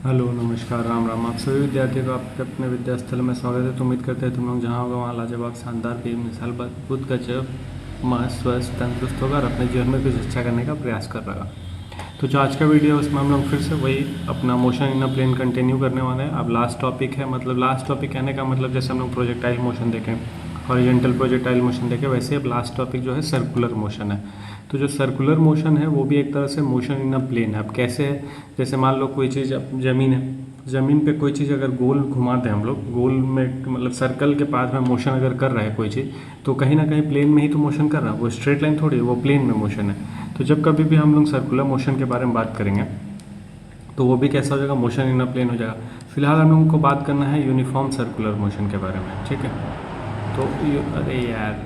Hello नमस्कार राम राम। आप सभी विद्यार्थियों का आपके अपने विद्यास्थल में स्वागत है। तो उम्मीद करते हैं तुम लोग जहाँ होगा वहाँ लाजवाब शानदार बेमिसाल बुद्ध का जब मस्त स्वस्थ तंदुरुस्त होगा और अपने जीवन में कुछ अच्छा करने का प्रयास कर रहा। तो जो आज का वीडियो है उसमें हम लोग फिर से वही अपना motion in a plane continue करने वाले हैं। अब लास्ट टॉपिक है, मतलब लास्ट टॉपिक कहने का मतलब जैसे हम लोग प्रोजेक्टाइल मोशन देखें, हॉरिजॉन्टल प्रोजेक्टाइल मोशन देखें, वैसे अब लास्ट टॉपिक जो है सर्कुलर मोशन है। तो जो सर्कुलर मोशन है वो भी एक तरह से मोशन इन अ प्लेन है। अब कैसे है, जैसे मान लो कोई चीज़ अब ज़मीन है, ज़मीन पे कोई चीज़ अगर गोल घुमाते हैं हम लोग, गोल में मतलब सर्कल के पाथ में मोशन अगर कर रहा है कोई चीज़, तो कहीं ना कहीं प्लेन में ही तो मोशन कर रहा है, वो स्ट्रेट लाइन थोड़ी है, वो प्लेन में मोशन है। तो जब कभी भी हम लोग सर्कुलर मोशन के बारे में बात करेंगे तो वो भी कैसा हो जाएगा, मोशन इन अ प्लेन हो जाएगा। फिलहाल हम लोगों को बात करना है यूनिफॉर्म सर्कुलर मोशन के बारे में, ठीक है। तो अरे यार,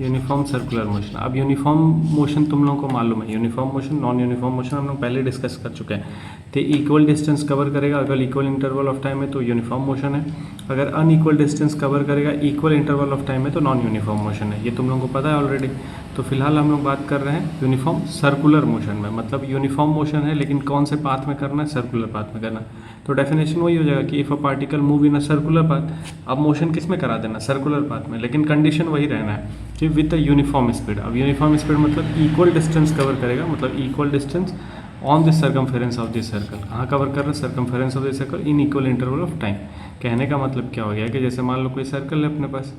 यूनिफॉर्म सर्कुलर मोशन। अब यूनिफॉर्म मोशन तुम लोगों को मालूम है, uniform motion non uniform motion हम लोग पहले डिस्कस कर चुके हैं। तो इक्वल डिस्टेंस कवर करेगा अगर इक्वल इंटरवल ऑफ टाइम है तो यूनिफॉर्म मोशन है, अगर अनइक्वल डिस्टेंस कवर करेगा इक्वल इंटरवल ऑफ टाइम है तो नॉन यूनिफॉर्म मोशन है। ये तुम लोगों को पता है ऑलरेडी। तो फिलहाल हम लोग बात कर रहे हैं यूनिफॉर्म सर्कुलर मोशन में, मतलब यूनिफॉर्म मोशन है लेकिन कौन से पाथ में करना है, सर्कुलर पाथ में करना है। तो डेफिनेशन वही हो जाएगा कि if a particle move in a circular path, अब मोशन किस में करा देना, सर्कुलर पाथ में, लेकिन कंडीशन वही रहना है कि विद अ यूनिफॉर्म स्पीड। अब यूनिफॉर्म स्पीड मतलब इक्वल डिस्टेंस कवर करेगा, मतलब equal distance on this circumference of this circle. कहाँ कवर कर रहा है, circumference of this circle in equal interval of time. कहने का मतलब क्या हो गया कि जैसे मान लो कोई सर्कल है अपने पास,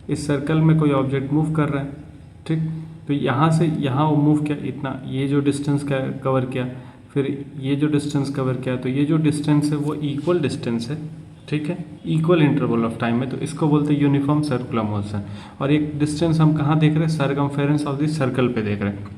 इस सर्कल में कोई ऑब्जेक्ट मूव कर रहा है, ठीक। तो यहाँ से यहाँ वो मूव किया इतना, ये जो डिस्टेंस कवर किया, फिर ये जो डिस्टेंस कवर किया, तो ये जो डिस्टेंस है वो इक्वल डिस्टेंस है, ठीक है, इक्वल इंटरवल ऑफ टाइम में। तो इसको बोलते हैं यूनिफॉर्म सर्कुलर मोशन। और एक डिस्टेंस हम कहाँ देख रहे हैं, सर्कमफेरेंस ऑफ दिस सर्कल पे देख रहे हैं।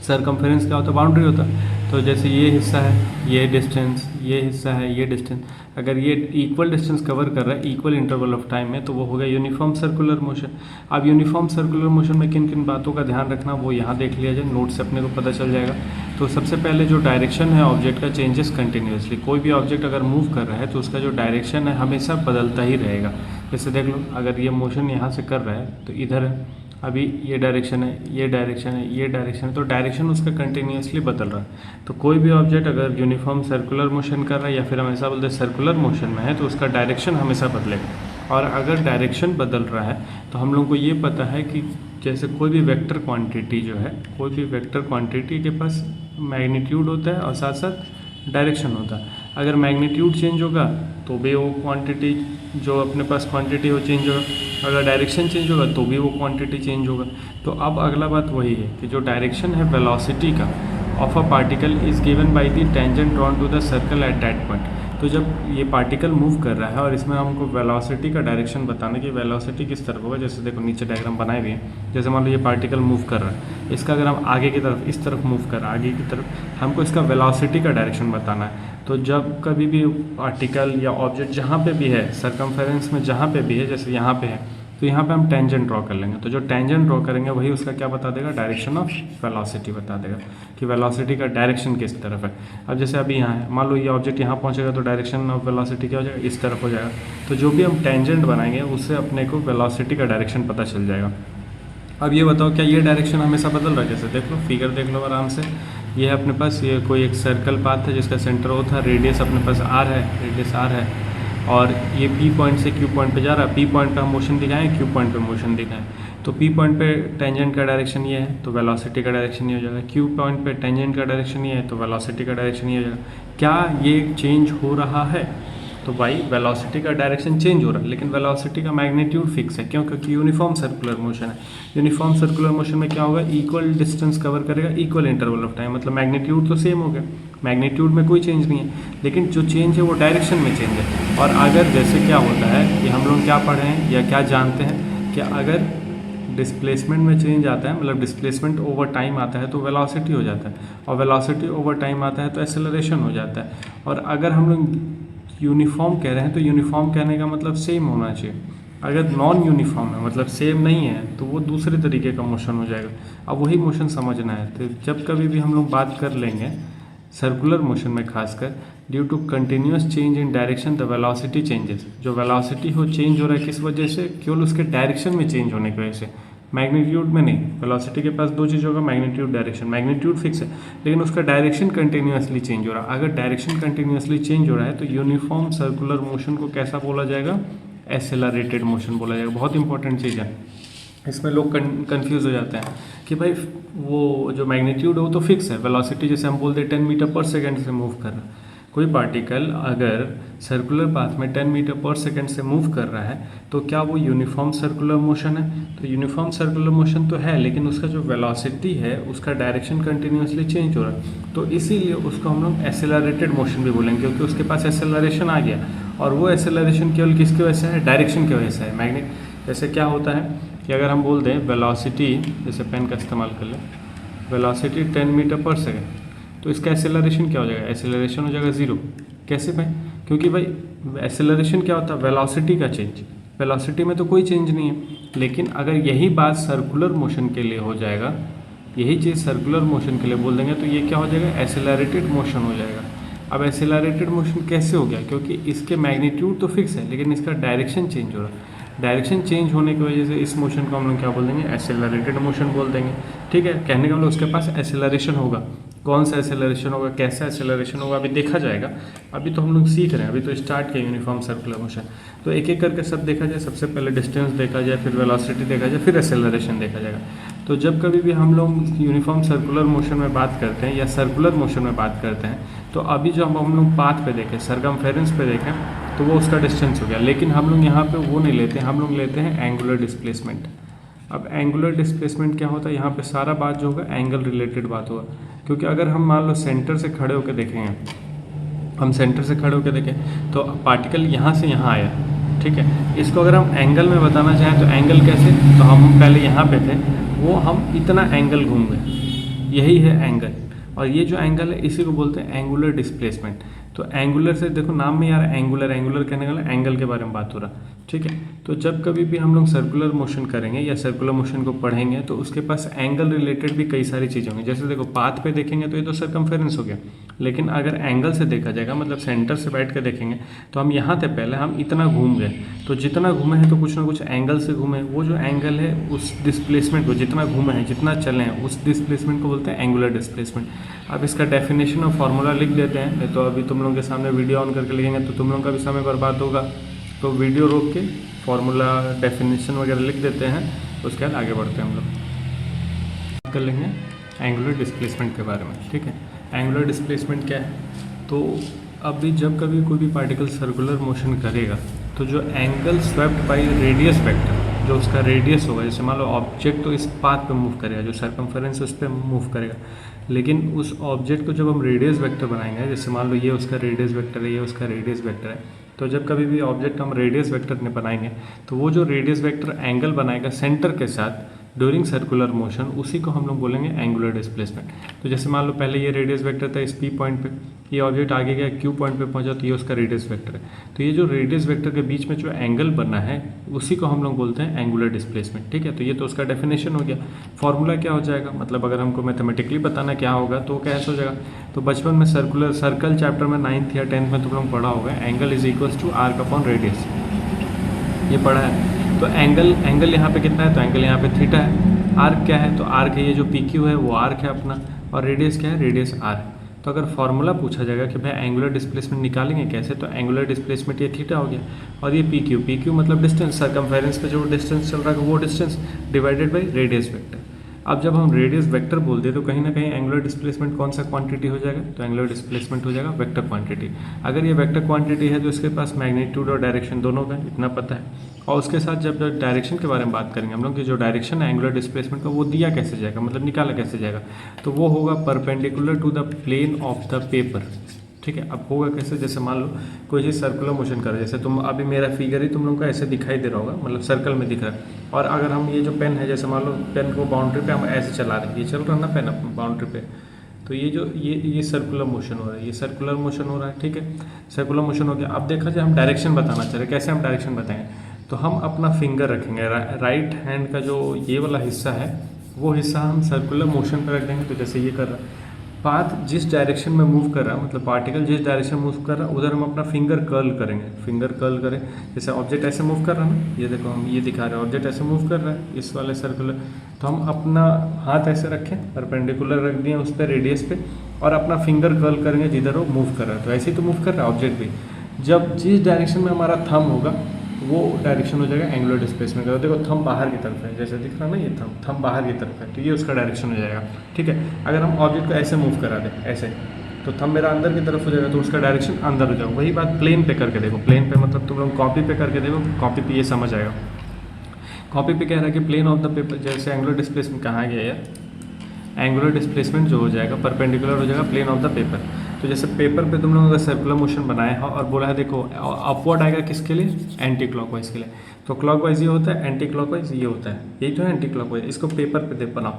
सर्कमफेरेंस क्या होता है, बाउंड्री होता है। तो जैसे ये हिस्सा है, ये डिस्टेंस, ये हिस्सा है, ये डिस्टेंस, अगर ये इक्वल डिस्टेंस कवर कर रहा है इक्वल इंटरवल ऑफ टाइम में तो वो हो गया यूनिफॉर्म सर्कुलर मोशन। अब यूनिफॉर्म सर्कुलर मोशन में किन किन बातों का ध्यान रखना वो यहाँ देख लिया जाए, नोट से अपने को पता चल जाएगा। तो सबसे पहले जो डायरेक्शन है ऑब्जेक्ट का चेंजेस कंटिन्यूसली। कोई भी ऑब्जेक्ट अगर मूव कर रहा है तो उसका जो डायरेक्शन है हमेशा बदलता ही रहेगा। जैसे देख लो, अगर ये मोशन यहाँ से कर रहा है तो इधर है, अभी ये डायरेक्शन है, ये डायरेक्शन है, ये डायरेक्शन है, तो डायरेक्शन उसका कंटिन्यूसली बदल रहा है। तो कोई भी ऑब्जेक्ट अगर यूनिफॉर्म सर्कुलर मोशन कर रहा है या फिर हमेशा बोलते हैं सर्कुलर मोशन में है तो उसका डायरेक्शन हमेशा बदलेगा। और अगर डायरेक्शन बदल रहा है तो हम लोग को ये पता है कि जैसे कोई भी वेक्टर क्वांटिटी जो है, कोई भी वेक्टर क्वांटिटी के पास मैग्नीट्यूड होता है और साथ साथ डायरेक्शन होता है। अगर मैग्नीट्यूड चेंज होगा तो भी वो क्वांटिटी जो अपने पास क्वांटिटी हो चेंज होगा, अगर डायरेक्शन चेंज होगा तो भी वो क्वांटिटी चेंज होगा। तो अब अगला बात वही है कि जो डायरेक्शन है वेलोसिटी का of a particle is given by the tangent drawn to the circle at that point. तो जब ये पार्टिकल मूव कर रहा है और इसमें हमको वेलोसिटी का डायरेक्शन बताना कि वेलोसिटी किस तरफ होगा, जैसे देखो नीचे डायग्राम बनाए हुए हैं। जैसे मान लो ये पार्टिकल मूव कर रहा है, इसका अगर हम आगे की तरफ इस तरफ मूव कर रहा है, आगे की तरफ, हमको इसका वेलोसिटी का डायरेक्शन बताना है। तो जब कभी भी पार्टिकल या ऑब्जेक्ट जहाँ पे भी है सर्कमफेरेंस में, जहाँ पे भी है, जैसे यहाँ पे है, तो यहाँ पे हम टेंजेंट ड्रॉ कर लेंगे। तो जो टेंजेंट ड्रॉ करेंगे वही उसका क्या बता देगा, डायरेक्शन ऑफ वेलोसिटी बता देगा कि वेलोसिटी का डायरेक्शन किस तरफ है। अब जैसे अभी यहाँ है, मान लो ये ऑब्जेक्ट यहाँ पहुँचेगा तो डायरेक्शन ऑफ वेलोसिटी क्या हो जाएगा, इस तरफ हो जाएगा। तो जो भी हम टेंजेंट बनाएंगे उससे अपने को वेलोसिटी का डायरेक्शन पता चल जाएगा। अब ये बताओ क्या ये डायरेक्शन हमेशा बदल रहा है, जैसे देख लो फिगर देख लो आराम से। ये है अपने पास, ये कोई एक सर्कल पाथ है जिसका सेंटर O था, रेडियस अपने पास R है, रेडियस R है, और ये P पॉइंट से Q पॉइंट पे जा रहा है। P पॉइंट पे हम मोशन दिखाएं, Q पॉइंट पे मोशन दिखाएं। तो P पॉइंट पे टेंजेंट का डायरेक्शन ये है तो वेलोसिटी का डायरेक्शन ये हो जाएगा। Q पॉइंट पे टेंजेंट का डायरेक्शन ये है तो वेलोसिटी का डायरेक्शन ये हो जाएगा। क्या ये चेंज हो रहा है, तो भाई वेलोसिटी का डायरेक्शन चेंज हो रहा है लेकिन वेलोसिटी का मैग्नीट्यूड फिक्स है। क्यों, क्योंकि यूनिफॉर्म सर्कुलर मोशन है। यूनिफॉर्म सर्कुलर मोशन में क्या होगा, इक्वल डिस्टेंस कवर करेगा इक्वल इंटरवल ऑफ टाइम, मतलब मैग्नीट्यूड तो सेम हो गया, मैग्नीट्यूड में कोई चेंज नहीं है, लेकिन जो चेंज है वो डायरेक्शन में चेंज है। और अगर जैसे क्या होता है कि हम लोग क्या पढ़े हैं या क्या जानते हैं कि अगर डिस्प्लेसमेंट में चेंज आता है, मतलब डिस्प्लेसमेंट ओवर टाइम आता है तो वेलोसिटी हो जाता है, और वेलोसिटी ओवर टाइम आता है तो एक्सेलरेशन हो जाता है। और अगर हम लोग यूनिफॉर्म कह रहे हैं तो यूनिफॉर्म कहने का मतलब सेम होना चाहिए। अगर नॉन यूनिफॉर्म है मतलब सेम नहीं है तो वो दूसरे तरीके का मोशन हो जाएगा। अब वही मोशन समझना है। तो जब कभी भी हम लोग बात कर लेंगे सर्कुलर मोशन में खासकर, due to continuous change in direction the velocity changes. जो वेलोसिटी हो चेंज हो रहा है किस वजह से, केवल उसके डायरेक्शन में चेंज होने की वजह से मैग्नीट्यूड में नहीं, वेलोसिटी के पास दो चीज़ होगा, मैग्नीट्यूड, डायरेक्शन। मैग्नीट्यूड फिक्स है लेकिन उसका डायरेक्शन कंटिन्यूसली चेंज हो रहा है। अगर डायरेक्शन कंटिन्यूसली चेंज हो रहा है तो यूनिफॉर्म सर्कुलर मोशन को कैसा बोला जाएगा? एक्सेलरेटेड मोशन बोला जाएगा। बहुत इंपॉर्टेंट चीज़ है, इसमें लोग कंफ्यूज हो जाते हैं कि भाई वो जो मैग्नीट्यूड है वो तो फिक्स है, वेलोसिटी जैसे हम बोलते हैं 10 मीटर पर सेकेंड से मूव कर रहा है। कोई पार्टिकल अगर सर्कुलर पाथ में 10 मीटर पर सेकेंड से मूव कर रहा है तो क्या वो यूनिफॉर्म सर्कुलर मोशन है? तो यूनिफॉर्म सर्कुलर मोशन तो है, लेकिन उसका जो वेलोसिटी है उसका डायरेक्शन कंटिन्यूसली चेंज हो रहा है, तो इसीलिए उसको हम लोग एक्सेलरेटेड मोशन भी बोलेंगे, क्योंकि उसके पास एक्सेलरेशन आ गया। और वो एक्सेलरेशन केवल किसकी वजह से है? डायरेक्शन की वजह से है। मैग्नेट जैसे क्या होता है कि अगर हम बोल दें वेलोसिटी, जैसे पेन का इस्तेमाल कर लें, वेलोसिटी 10 मीटर पर सेकेंड, तो इसका एक्सेलरेशन क्या हो जाएगा? एक्सेलरेशन हो जाएगा 0। कैसे भाई? क्योंकि भाई एक्सेलरेशन क्या होता है? वेलोसिटी का चेंज। वेलोसिटी में तो कोई चेंज नहीं है, लेकिन अगर यही बात सर्कुलर मोशन के लिए हो जाएगा, यही चीज़ सर्कुलर मोशन के लिए बोल देंगे तो ये क्या हो जाएगा? एक्सेलरेटेड मोशन हो जाएगा। अब एक्सेलरेटेड मोशन कैसे हो गया? क्योंकि इसके मैग्नीट्यूड तो फिक्स है लेकिन इसका डायरेक्शन चेंज हो रहा है। डायरेक्शन चेंज होने की वजह से इस मोशन को हम लोग क्या बोल देंगे? एक्सेलरेटेड मोशन बोल देंगे। ठीक है, कहने का मतलब उसके पास एक्सेलरेशन होगा। कौन सा एक्सेलरेशन होगा, कैसा एक्सेलरेशन होगा, अभी देखा जाएगा। अभी तो हम लोग सीख रहे हैं, अभी तो स्टार्ट किया यूनिफॉर्म सर्कुलर मोशन। तो एक एक करके सब देखा जाए। सबसे पहले डिस्टेंस देखा जाए, फिर वेलोसिटी देखा जाए, फिर एक्सेलरेशन देखा जाएगा। तो जब कभी भी हम लोग यूनिफॉर्म सर्कुलर मोशन में बात करते हैं या सर्कुलर मोशन में बात करते हैं, तो अभी जो हम लोग पाथ पे देखें, सरकमफेरेंस पे देखें, तो वो उसका डिस्टेंस हो गया। लेकिन हम लोग यहाँ पे वो नहीं लेते, हम लोग लेते हैं एंगुलर डिस्प्लेसमेंट। अब एंगुलर डिस्प्लेसमेंट क्या होता है? यहाँ पे सारा बात जो होगा एंगल रिलेटेड बात होगा। क्योंकि अगर हम मान लो सेंटर से खड़े होकर देखेंगे, हम सेंटर से खड़े होकर देखें तो पार्टिकल यहाँ से यहाँ आया, ठीक है। इसको अगर हम एंगल में बताना चाहें तो एंगल कैसे? तो हम पहले यहाँ पे थे, वो हम इतना एंगल घूम गए, यही है एंगल। और ये जो एंगल है इसी को बोलते हैं एंगुलर डिस्प्लेसमेंट। तो एंगुलर से देखो नाम में यार एंगुलर, एंगुलर कहने वाला एंगल के बारे में बात हो रहा, ठीक है। तो जब कभी भी हम लोग सर्कुलर मोशन करेंगे या सर्कुलर मोशन को पढ़ेंगे तो उसके पास एंगल रिलेटेड भी कई सारी चीज़ें होंगी। जैसे देखो पाथ पे देखेंगे तो ये तो सर्कमफेरेंस हो गया, लेकिन अगर एंगल से देखा जाएगा, मतलब सेंटर से बैठ कर देखेंगे तो हम यहाँ थे पहले, हम इतना घूम गए, तो जितना घूमे हैं तो कुछ ना कुछ एंगल से घूमे। वो जो एंगल है उस डिस्प्लेसमेंट को, जितना घूमे हैं, जितना चले हैं, उस डिस्प्लेसमेंट को बोलते हैं एंगुलर डिस्प्लेसमेंट। अब इसका डेफिनेशन और फार्मूला लिख देते हैं, नहीं तो अभी तुम लोगों के सामने वीडियो ऑन करके लिखेंगे तो तुम लोगों का भी समय बर्बाद होगा। तो वीडियो रोक के फार्मूला डेफिनेशन वगैरह लिख देते हैं, उसके बाद आगे बढ़ते हैं। हम लोग कर लेंगे एंगुलर डिस्प्लेसमेंट के बारे में, ठीक है। एंगुलर डिस्प्लेसमेंट क्या है? तो अभी जब कभी कोई भी पार्टिकल सर्कुलर मोशन करेगा तो जो angle swept by radius vector, जो उसका रेडियस होगा, जैसे मान लो ऑब्जेक्ट तो इस पाथ पे मूव करेगा, जो सर्कमफेरेंस उस पर मूव करेगा, लेकिन उस ऑब्जेक्ट को जब हम रेडियस वेक्टर बनाएंगे, जैसे मान लो ये उसका रेडियस वेक्टर है, ये उसका रेडियस वेक्टर है, तो जब कभी भी ऑब्जेक्ट हम रेडियस वेक्टर में बनाएंगे तो वो जो रेडियस वेक्टर एंगल बनाएगा सेंटर के साथ ड्यूरिंग सर्कुलर मोशन, उसी को हम लोग बोलेंगे एंगुलर डिस्प्लेसमेंट। तो जैसे मान लो पहले ये रेडियस वेक्टर था इस पी पॉइंट पे, ये ऑब्जेक्ट आगे गया क्यू पॉइंट पे पहुंचा, तो ये उसका रेडियस वेक्टर है। तो ये जो रेडियस वेक्टर के बीच में जो एंगल बना है उसी को हम लोग बोलते हैं एंगुलर डिस्प्लेसमेंट, ठीक है। तो ये तो उसका डेफिनेशन हो गया। फॉर्मूला क्या हो जाएगा, मतलब अगर हमको मैथमेटिकली बताना क्या होगा तो कैसे हो जाएगा? तो बचपन में सर्कल चैप्टर में 9th या 10th में तुम लोग पढ़ा होगा, angle is equals to arc upon radius, ये पढ़ा है। तो एंगल यहाँ पे कितना है? तो एंगल यहाँ पे थीटा है। आर्क क्या है? तो आर्क है ये जो पी क्यू है वो आर्क है अपना, और रेडियस क्या है? रेडियस आर है। तो अगर फार्मूला पूछा जाएगा कि भाई एंगुलर डिस्प्लेसमेंट निकालेंगे कैसे, तो एंगुलर डिस्प्लेसमेंट ये थीटा हो गया, और ये पी क्यू मतलब डिस्टेंस, सर्कमफेरेंस पे जो डिस्टेंस चल रहा है वो distance divided by radius vector. अब जब हम रेडियस वेक्टर बोलते हैं तो कहीं ना कहीं एंगुलर डिस्प्लेसमेंट कौन सा क्वांटिटी हो जाएगा? तो एंगुलर डिस्प्लेसमेंट हो जाएगा वेक्टर क्वांटिटी। अगर ये वेक्टर क्वांटिटी है तो इसके पास मैग्नीट्यूड और डायरेक्शन दोनों का इतना पता है। और उसके साथ जब डायरेक्शन के बारे में बात करेंगे हम लोग कि जो डायरेक्शन है एंगुलर डिस्प्लेसमेंट का वो दिया कैसे जाएगा, मतलब निकाला कैसे जाएगा, तो वो होगा perpendicular to the plane of the paper, ठीक है। अब होगा कैसे? जैसे मान लो कोई चीज़ सर्कुलर मोशन कर रहा है, जैसे तुम अभी मेरा फिगर ही तुम लोगों को ऐसे दिखाई दे रहा होगा, मतलब सर्कल में दिख रहा है। और अगर हम ये जो पेन है, जैसे मान लो पेन को बाउंड्री पे हम ऐसे चला रहे हैं, ये चल रहा है ना पेन बाउंड्री पे, तो ये जो ये सर्कुलर मोशन हो रहा है, ये सर्कुलर मोशन हो रहा है, ठीक है। सर्कुलर मोशन हो गया। अब देखा जाए हम डायरेक्शन बताना चाह रहे हैं, कैसे हम डायरेक्शन बताएंगे? तो हम अपना फिंगर रखेंगे, राइट हैंड का जो ये वाला हिस्सा है वो हिस्सा हम सर्कुलर मोशन पर रख देंगे। तो जैसे ये कर रहा है पाथ जिस डायरेक्शन में मूव कर रहा है, मतलब पार्टिकल जिस डायरेक्शन में मूव कर रहा है उधर हम अपना फिंगर कर्ल करेंगे। फिंगर कर्ल करें, जैसे ऑब्जेक्ट ऐसे मूव कर रहा है ना, ये देखो हम ये दिखा रहे हैं, ऑब्जेक्ट ऐसे मूव कर रहा है इस वाले सर्कुलर, तो हम अपना हाथ ऐसे रखें, परपेंडिकुलर रख दिए उस पर रेडियस पे, और अपना फिंगर कर्ल करेंगे जिधर वो मूव कर रहा है। तो ऐसे ही तो मूव कर रहा है ऑब्जेक्ट भी। जब जिस डायरेक्शन में हमारा थंब होगा वो डायरेक्शन हो जाएगा एंगुलर डिस्प्लेसमेंट का। तो देखो थंब बाहर की तरफ है, जैसे दिख रहा है ना, ये थंब बाहर की तरफ है, तो ये उसका डायरेक्शन हो जाएगा। ठीक है, अगर हम ऑब्जेक्ट को ऐसे मूव करा दें ऐसे, तो थंब मेरा अंदर की तरफ हो जाएगा, तो उसका डायरेक्शन अंदर हो जाएगा। वही बात प्लेन पे करके देखो, प्लेन पे मतलब तुम लोग कॉपी पे करके देखो, कॉपी पे ये समझ आएगा। कॉपी पे कह रहा है कि प्लेन ऑफ द पेपर, जैसे एंगुलर डिस्प्लेसमेंट कहाँ गया यार, एंगुलर डिस्प्लेसमेंट जो हो जाएगा परपेंडिकुलर हो जाएगा प्लेन ऑफ द पेपर। तो जैसे पेपर पे तुम लोगों का सर्कुलर मोशन बनाया है और बोला है देखो अपवर्ड आएगा किसके लिए, एंटी क्लॉकवाइज के लिए। तो क्लॉकवाइज ये होता है, एंटी क्लॉकवाइज ये होता है, यही तो है एंटी क्लॉकवाइज। इसको पेपर पे दे बनाओ,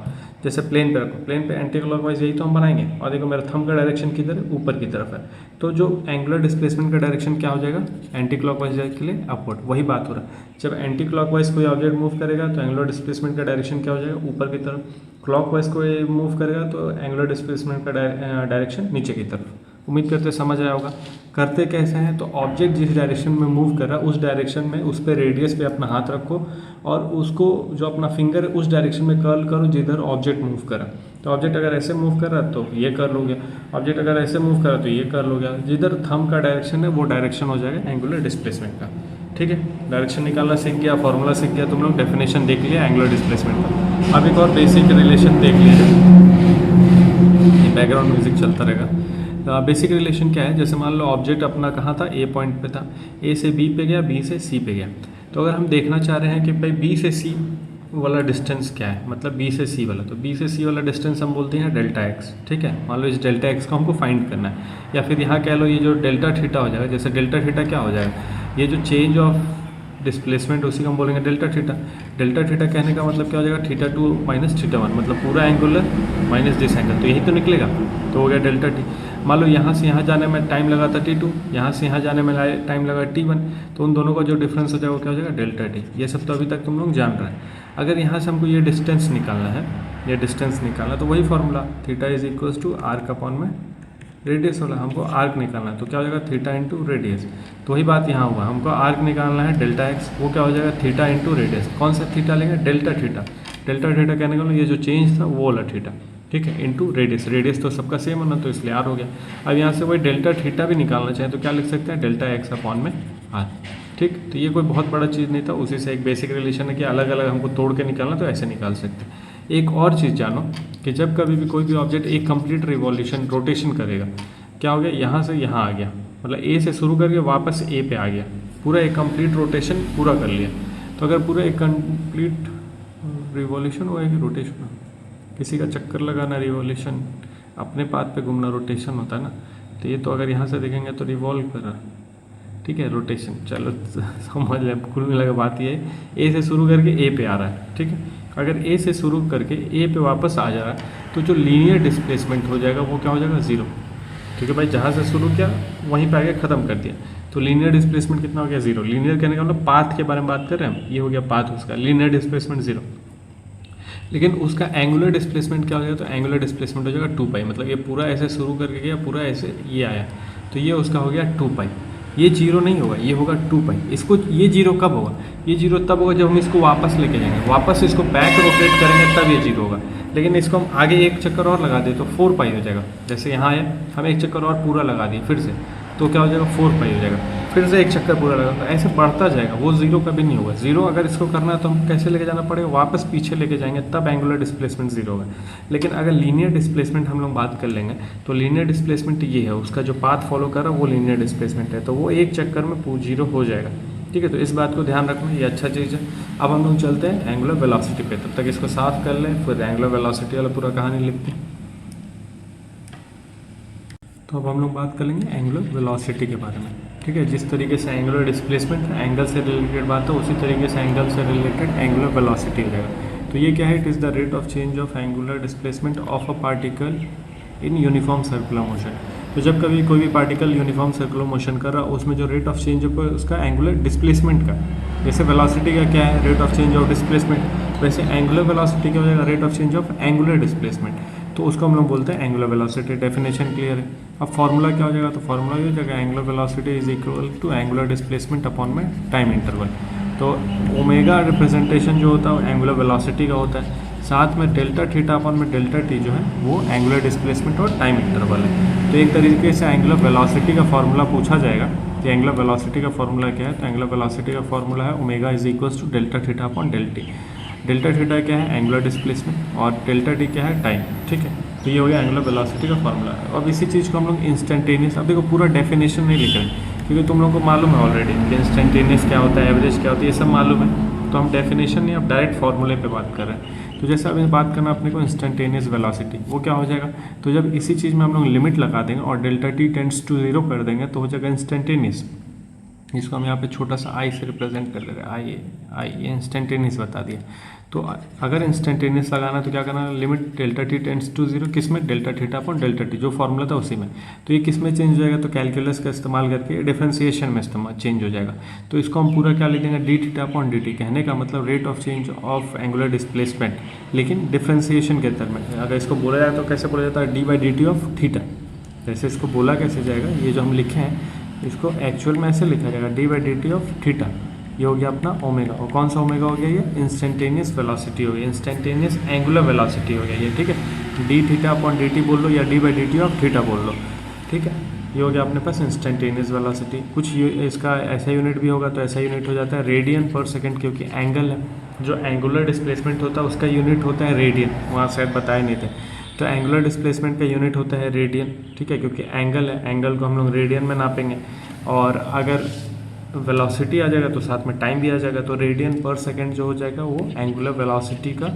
जैसे प्लेन पे रखो, प्लेन पे एंटी क्लॉकवाइज यही तो हम बनाएंगे। और देखो मेरा थंब का डायरेक्शन किधर है, ऊपर की तरफ है, तो जो एंगुलर डिस्प्लेसमेंट का डायरेक्शन क्या हो जाएगा, एंटी क्लॉकवाइज के लिए अपवर्ड। वही बात हो रहा है, जब एंटी क्लॉकवाइज कोई ऑब्जेक्ट मूव करेगा तो एंगुलर डिस्प्लेसमेंट का डायरेक्शन क्या हो जाएगा, ऊपर की तरफ। क्लॉकवाइज कोई मूव करेगा तो एंगुलर डिस्प्लेसमेंट का डायरेक्शन नीचे की तरफ। उम्मीद करते समझ आया होगा। करते कैसे हैं, तो ऑब्जेक्ट जिस डायरेक्शन में मूव कर रहा है उस डायरेक्शन में उस पर रेडियस पे अपना हाथ रखो और उसको जो अपना फिंगर है उस डायरेक्शन में कर्ल करो जिधर ऑब्जेक्ट मूव कर रहा है। तो ऑब्जेक्ट अगर ऐसे मूव कर रहा है तो ये कर्ल हो गया, ऑब्जेक्ट अगर ऐसे मूव कर रहा है तो ये कर्ल हो गया। जिधर थंब का डायरेक्शन है वो डायरेक्शन हो जाएगा एंगुलर डिस्प्लेसमेंट का। ठीक है, डायरेक्शन निकालना सीख गया, फॉर्मूला सीख गया तुम लोग, डेफिनेशन देख लिया एंगुलर डिस्प्लेसमेंट का। अब एक और बेसिक रिलेशन देख लीजिए, बैकग्राउंड म्यूजिक चलता रहेगा। बेसिक रिलेशन क्या है, जैसे मान लो ऑब्जेक्ट अपना कहाँ था, ए पॉइंट पे था, ए से बी पे गया, बी से सी पे गया। तो अगर हम देखना चाह रहे हैं कि भाई बी से सी वाला डिस्टेंस क्या है, मतलब बी से सी वाला, तो बी से सी वाला डिस्टेंस हम बोलते हैं डेल्टा एक्स। ठीक है, मान लो इस डेल्टा एक्स को हमको फाइंड करना है, या फिर यहाँ कह लो ये जो डेल्टा थीटा हो जाएगा, जैसे डेल्टा थीटा क्या हो जाएगा, ये जो चेंज ऑफ डिस्प्लेसमेंट उसी को हम बोलेंगे डेल्टा थीटा। डेल्टा थीटा कहने का मतलब क्या हो जाएगा, थीटा 2 माइनस थीटा 1, मतलब पूरा एंगुलर माइनस दिस एंगल, तो यही तो निकलेगा। तो हो गया डेल्टा टी। मान लो यहाँ से यहाँ जाने में टाइम लगा था T2, यहाँ से यहाँ जाने में टाइम लगा T1, तो उन दोनों का जो डिफरेंस हो जाएगा वो क्या हो जाएगा, डेल्टा टी। ये सब तो अभी तक तुम लोग जान रहे हैं। अगर यहाँ से हमको ये डिस्टेंस निकालना है, ये डिस्टेंस निकालना, तो वही formula theta is equals to arc upon में रेडियस वाला, हमको आर्क निकालना है, तो क्या हो जाएगा थीटा इंटू रेडियस। तो वही बात यहाँ हुआ, हमको आर्क निकालना है डेल्टा एक्स, वो क्या हो जाएगा थीटा इंटू रेडियस। कौन सा थीटा लेंगे, डेल्टा थीटा। डेल्टा थीटा कहने का ये जो चेंज था वो वाला थीटा, ठीक है, इंटू रेडियस। रेडियस तो सबका सेम होना, तो इसलिए आर हो गया। अब यहाँ से वही डेल्टा थीटा भी निकालना चाहें तो क्या लिख सकते हैं, डेल्टा एक्स अपॉन में आर। ठीक, तो ये कोई बहुत बड़ा चीज़ नहीं था, उसी से एक बेसिक रिलेशन है कि अलग अलग हमको तोड़ के निकालना, तो ऐसे निकाल सकते हैं। एक और चीज़ जानो कि जब कभी भी कोई भी ऑब्जेक्ट एक कंप्लीट रिवॉल्यूशन रोटेशन करेगा, क्या हो गया, यहाँ से यहाँ आ गया, मतलब ए से शुरू करके वापस ए पे आ गया, पूरा एक कंप्लीट रोटेशन पूरा कर लिया। तो अगर पूरा एक कंप्लीट रिवॉल्यूशन हुआ है कि रोटेशन, किसी का चक्कर लगाना रिवॉल्यूशन, अपने पाथ पे घूमना रोटेशन होता है ना, तो ये तो अगर यहाँ से देखेंगे तो रिवॉल्व कर रहा, ठीक है, रोटेशन। चलो समझ लें, कुल मिला के बात ये है, ए से शुरू करके ए पे आ रहा है। ठीक है, अगर ए से शुरू करके ए पे वापस आ जा रहा है तो जो लीनियर डिस्प्लेसमेंट हो जाएगा वो क्या हो जाएगा, जीरो। ठीक है भाई, जहाँ से शुरू किया वहीं पे आगे ख़त्म कर दिया, तो लीनियर डिस्प्लेसमेंट कितना हो गया, जीरो। लीनियर कहने का मतलब पाथ के बारे में बात कर रहे हैं हम, ये हो गया पाथ उसका, लीनियर डिस्प्लेसमेंट जीरो। लेकिन उसका एंगुलर डिस्प्लेसमेंट क्या हो जाएगा, तो एंगुलर डिस्प्लेसमेंट हो जाएगा 2 पाई, मतलब ये पूरा ऐसे शुरू करके गया, पूरा ऐसे ये आया, तो ये उसका हो गया 2 पाई। ये जीरो नहीं होगा, ये होगा 2 पाई। इसको ये जीरो कब होगा, ये जीरो तब होगा जब हम इसको वापस लेके जाएंगे, वापस इसको बैक रोटेट करेंगे तब ये जीरो होगा। लेकिन इसको हम आगे एक चक्कर और लगा दें तो 4 पाई हो जाएगा। जैसे यहाँ है, हम एक चक्कर और पूरा लगा दिए फिर से, तो क्या हो जाएगा 4 पाई हो जाएगा, फिर से एक चक्कर पूरा लगा, तो ऐसे बढ़ता जाएगा, वो जीरो कभी नहीं होगा। जीरो अगर इसको करना है तो हम कैसे लेके जाना पड़ेगा, वापस पीछे लेके जाएंगे तब एंगुलर डिस्प्लेसमेंट जीरो होगा। लेकिन अगर लीनियर डिस्प्लेसमेंट हम लोग बात कर लेंगे तो लीनियर डिस्प्लेसमेंट ये है, उसका जो पाथ फॉलो कर रहा है वो लीनियर डिस्प्लेसमेंट है, तो वो एक चक्कर में जीरो हो जाएगा। ठीक है, तो इस बात को ध्यान रखना, ये अच्छा चीज़ है। अब हम लोग चलते हैं एंगुलर वेलोसिटी पे, तब तक इसको साफ कर लें, फिर एंगुलर वेलोसिटी वाला पूरा कहानी लिखते हैं। तो अब हम लोग बात कर लेंगे एंगुलर वेलोसिटी के बारे में। ठीक है, जिस तरीके से एंगुलर डिस्प्लेसमेंट एंगल से रिलेटेड बात है, उसी तरीके से एंगल से रिलेटेड एंगुलर वेलोसिटी हो जाएगा। तो ये क्या है, it is the rate of change of angular displacement of a particle in uniform circular motion. तो जब कभी कोई भी पार्टिकल यूनिफॉर्म सर्कुलर मोशन कर रहा है, उसमें जो रेट ऑफ चेंज है उसका एंगुलर डिस्प्लेसमेंट का, जैसे वेलोसिटी का क्या है, rate of change of displacement, वैसे एंगुलर वेलोसिटी क्या हो जाएगा, rate of change of angular displacement. तो उसको हम लोग बोलते हैं एंगुलर वेलोसिटी। डेफिनेशन क्लियर है। अब फॉर्मूला क्या हो जाएगा, तो फॉर्मूला ये हो जाएगा angular velocity is equal to angular displacement upon में टाइम इंटरवल। तो ओमेगा रिप्रेजेंटेशन जो होता है वो एंगुलर वेलोसिटी का होता है, साथ में डेल्टा थीटा अपॉन में डेल्टा टी जो है वो एंगुलर डिस्प्लेसमेंट और टाइम इंटरवल है। तो एक तरीके से एंगुलर वेलोसिटी का फॉर्मूला पूछा जाएगा कि एंगुलर वेलोसिटी का फॉर्मूला क्या है, तो एंगुलर वेलोसिटी का फॉर्मूला है omega is equals to delta theta upon delta T. Delta theta क्या है, एंगुलर डिस्प्लेसमेंट, और डेल्टा टी क्या है, टाइम। ठीक है, तो ये हो गया एंगुलर वेलोसिटी का फॉर्मूला। अब इसी चीज़ को हम लोग इंस्टेंटेनियस, अब देखो पूरा डेफिनेशन नहीं लिख रहे क्योंकि तुम लोगों को मालूम है ऑलरेडी कि इंस्टेंटेनियस क्या होता है, एवरेज क्या होता है, ये सब मालूम है। तो हम डेफिनेशन नहीं, अब डायरेक्ट फार्मूले पे बात कर रहे हैं। तो जैसे अभी बात करना अपने को इंस्टेंटेनियस वेलोसिटी, वो क्या हो जाएगा, तो जब इसी चीज़ में हम लोग लिमिट लगा देंगे और डेल्टा टी टेंड्स टू 0 कर देंगे तो हो जाएगा इंस्टेंटेनियस। इसको हम यहाँ पे छोटा सा आई से रिप्रेजेंट कर ले रहे हैं, आई ये इंस्टेंटेनियस बता दिया। तो अगर इंस्टेंटेनियस लगाना तो क्या करना, limit delta T tends to 0 किस में, delta theta upon delta T, जो फॉर्मूला था उसी में। तो ये किस में चेंज हो जाएगा, तो कैलकुलस का इस्तेमाल करके डिफरेंशिएशन में इस्तेमाल चेंज हो जाएगा। तो इसको हम पूरा क्या लिखेंगे, D theta upon D T. कहने का मतलब rate of change of angular displacement, लेकिन डिफरेंशिएशन के टर्म में। अगर इसको बोला जाए तो कैसे बोला जाता है, D by D T of theta. जैसे इसको बोला कैसे जाएगा, ये जो हम लिखे हैं इसको एक्चुअल में ऐसे लिखा जाएगा, D by D T of theta. ये हो गया अपना ओमेगा, और कौन सा ओमेगा हो गया, ये इंस्टेंटेनियस वेलोसिटी हो गई, इंस्टेंटेनियस एंगुलर वेलोसिटी हो गया ये। ठीक है, D theta upon D T बोल लो या D by D T of theta बोल लो। ठीक है, ये हो गया अपने पास इंस्टेंटेनियस वेलोसिटी। कुछ इसका ऐसा यूनिट भी होगा तो ऐसा यूनिट हो जाता है रेडियन पर सेकंड, क्योंकि एंगल है, जो एंगुलर डिस्प्लेसमेंट होता है उसका यूनिट होता है रेडियन, वहाँ शायद बताए नहीं थे। तो एंगुलर डिस्प्लेसमेंट का यूनिट होता है रेडियन। ठीक है, क्योंकि एंगल है, एंगल को हम लोग रेडियन में नापेंगे, और अगर वेलोसिटी आ जाएगा तो साथ में टाइम भी आ जाएगा, तो रेडियन पर सेकंड जो हो जाएगा वो एंगुलर वेलोसिटी का